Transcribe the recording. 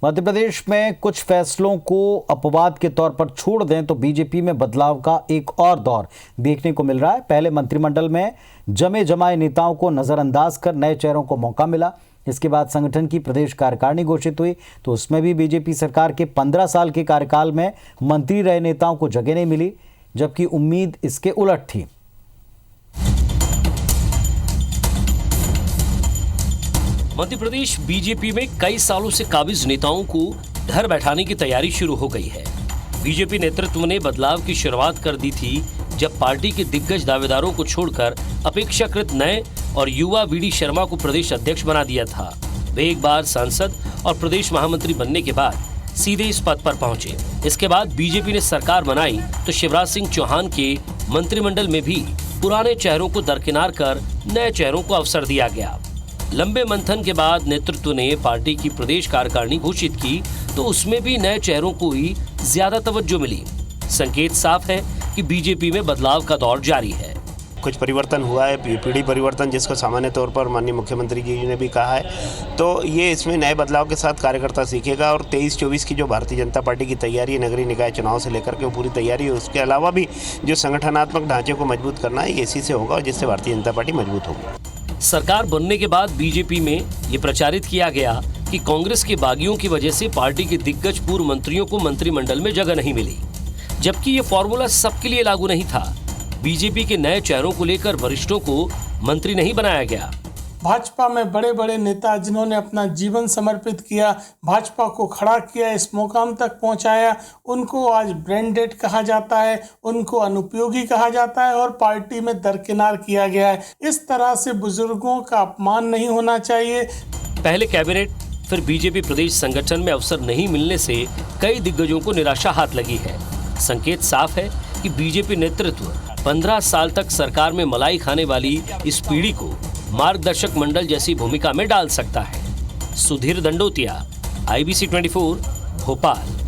मध्य प्रदेश में कुछ फैसलों को अपवाद के तौर पर छोड़ दें तो बीजेपी में बदलाव का एक और दौर देखने को मिल रहा है। पहले मंत्रिमंडल में जमे जमाए नेताओं को नजरअंदाज कर नए चेहरों को मौका मिला। इसके बाद संगठन की प्रदेश कार्यकारिणी घोषित हुई तो उसमें भी बीजेपी सरकार के 15 साल के कार्यकाल में मंत्री रहे नेताओं को जगह नहीं मिली, जबकि उम्मीद इसके उलट थी। मध्य प्रदेश बीजेपी में कई सालों से काबिज नेताओं को घर बैठाने की तैयारी शुरू हो गई है। बीजेपी नेतृत्व ने बदलाव की शुरुआत कर दी थी जब पार्टी के दिग्गज दावेदारों को छोड़कर अपेक्षाकृत नए और युवा वीडी शर्मा को प्रदेश अध्यक्ष बना दिया था। वे एक बार सांसद और प्रदेश महामंत्री बनने के बाद सीधे इस पद पर पहुंचे। इसके बाद बीजेपी ने सरकार बनाई तो शिवराज सिंह चौहान के मंत्रिमंडल में भी पुराने चेहरों को दरकिनार कर नए चेहरों को अवसर दिया गया। लंबे मंथन के बाद नेतृत्व ने पार्टी की प्रदेश कार्यकारिणी घोषित की तो उसमें भी नए चेहरों को ही ज्यादा तवज्जो मिली। संकेत साफ है कि बीजेपी में बदलाव का दौर जारी है। कुछ परिवर्तन हुआ है, पीढ़ी परिवर्तन, जिसको सामान्य तौर पर माननीय मुख्यमंत्री जी ने भी कहा है। तो ये इसमें नए बदलाव के साथ कार्यकर्ता सीखेगा और 23-24 की जो भारतीय जनता पार्टी की तैयारी है नगरीय निकाय चुनाव से लेकर के वो पूरी तैयारी है। उसके अलावा भी जो संगठनात्मक ढांचे को मजबूत करना है, ये इसी से होगा और जिससे भारतीय जनता पार्टी मजबूत होगी। सरकार बनने के बाद बीजेपी में ये प्रचारित किया गया कि कांग्रेस के बागियों की वजह से पार्टी के दिग्गज पूर्व मंत्रियों को मंत्रिमंडल में जगह नहीं मिली, जबकि ये फॉर्मूला सबके लिए लागू नहीं था। बीजेपी के नए चेहरों को लेकर वरिष्ठों को मंत्री नहीं बनाया गया। भाजपा में बड़े बड़े नेता जिन्होंने अपना जीवन समर्पित किया, भाजपा को खड़ा किया, इस मुकाम तक पहुंचाया, उनको आज ब्रेन डेड कहा जाता है, उनको अनुपयोगी कहा जाता है और पार्टी में दरकिनार किया गया है। इस तरह से बुजुर्गों का अपमान नहीं होना चाहिए। पहले कैबिनेट फिर बीजेपी प्रदेश संगठन में अवसर नहीं मिलने से कई दिग्गजों को निराशा हाथ लगी है। संकेत साफ है कि बीजेपी नेतृत्व 15 साल तक सरकार में मलाई खाने वाली इस पीढ़ी को मार्गदर्शक मंडल जैसी भूमिका में डाल सकता है। सुधीर दंडोतिया, IBC 24, भोपाल।